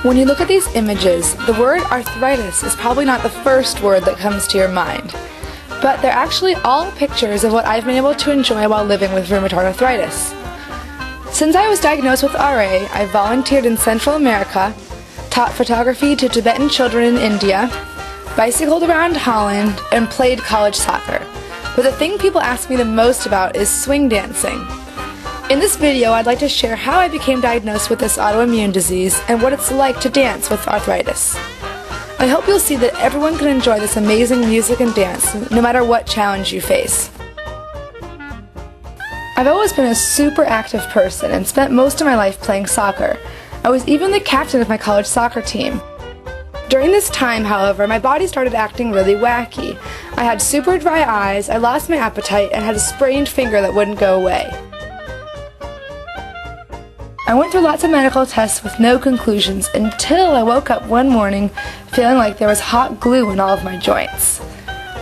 When you look at these images, the word arthritis is probably not the first word that comes to your mind. But they're actually all pictures of what I've been able to enjoy while living with rheumatoid arthritis. Since I was diagnosed with RA, I volunteered in Central America, taught photography to Tibetan children in India, bicycled around Holland, and played college soccer. But the thing people ask me the most about is swing dancing. In this video, I'd like to share how I became diagnosed with this autoimmune disease and what it's like to dance with arthritis. I hope you'll see that everyone can enjoy this amazing music and dance, no matter what challenge you face. I've always been a super active person and spent most of my life playing soccer. I was even the captain of my college soccer team. During this time, however, my body started acting really wacky. I had super dry eyes, I lost my appetite, and had a sprained finger that wouldn't go away. I went through lots of medical tests with no conclusions until I woke up one morning feeling like there was hot glue in all of my joints.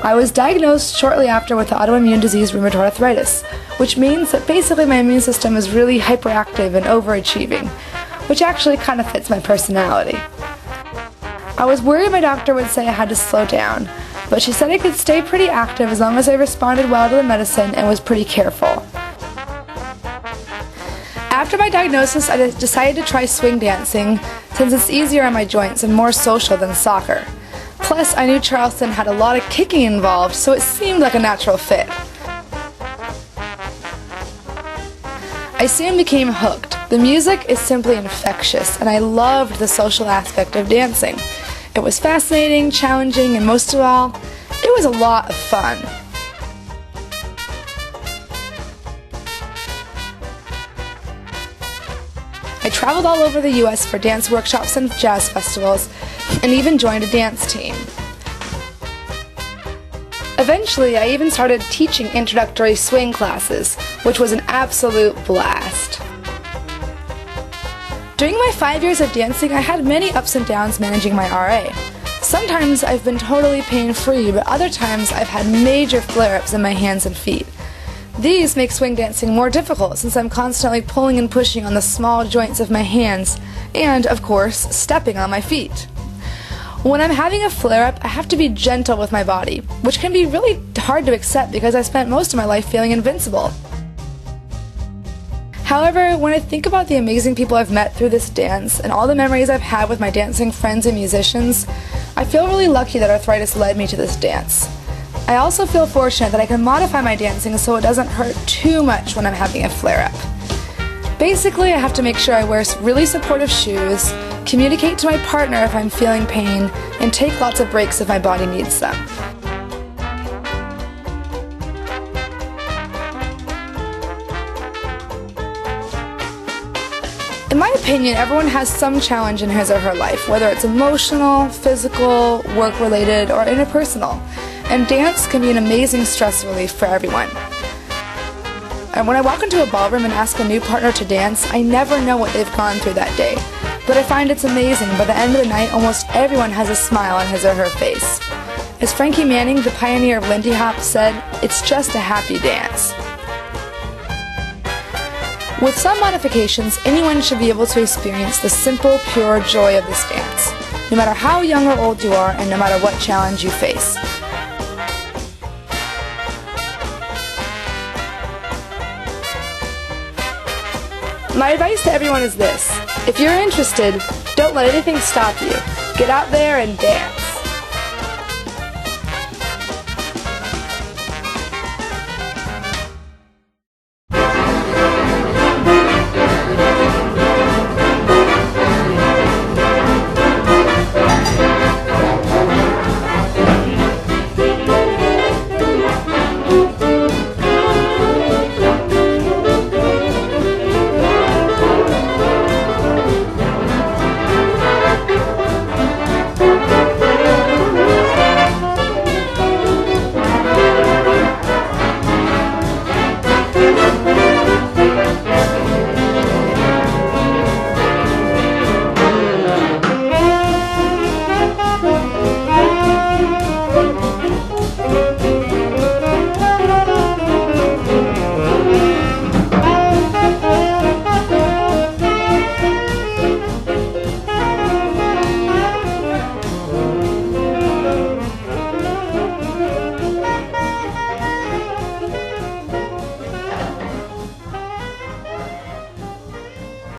I was diagnosed shortly after with the autoimmune disease rheumatoid arthritis, which means that basically my immune system is really hyperactive and overachieving, which actually kind of fits my personality. I was worried my doctor would say I had to slow down, but she said I could stay pretty active as long as I responded well to the medicine and was pretty careful. After my diagnosis, I decided to try swing dancing since it's easier on my joints and more social than soccer. Plus, I knew Charleston had a lot of kicking involved, so it seemed like a natural fit. I soon became hooked. The music is simply infectious, and I loved the social aspect of dancing. It was fascinating, challenging, and most of all, it was a lot of fun. I traveled all over the US for dance workshops and jazz festivals, and even joined a dance team. Eventually, I even started teaching introductory swing classes, which was an absolute blast. During my 5 years of dancing, I had many ups and downs managing my RA. Sometimes I've been totally pain-free, but other times I've had major flare-ups in my hands and feet. These make swing dancing more difficult since I'm constantly pulling and pushing on the small joints of my hands and, of course, stepping on my feet. When I'm having a flare-up, I have to be gentle with my body, which can be really hard to accept because I spent most of my life feeling invincible. However, when I think about the amazing people I've met through this dance and all the memories I've had with my dancing friends and musicians, I feel really lucky that arthritis led me to this dance. I also feel fortunate that I can modify my dancing so it doesn't hurt too much when I'm having a flare-up. Basically, I have to make sure I wear really supportive shoes, communicate to my partner if I'm feeling pain, and take lots of breaks if my body needs them. In my opinion, everyone has some challenge in his or her life, whether it's emotional, physical, work-related, or interpersonal. And dance can be an amazing stress relief for everyone. And when I walk into a ballroom and ask a new partner to dance, I never know what they've gone through that day. But I find it's amazing. By the end of the night, almost everyone has a smile on his or her face. As Frankie Manning, the pioneer of Lindy Hop, said, "It's just a happy dance." With some modifications, anyone should be able to experience the simple, pure joy of this dance, no matter how young or old you are and no matter what challenge you face. My advice to everyone is this: if you're interested, don't let anything stop you. Get out there and dance.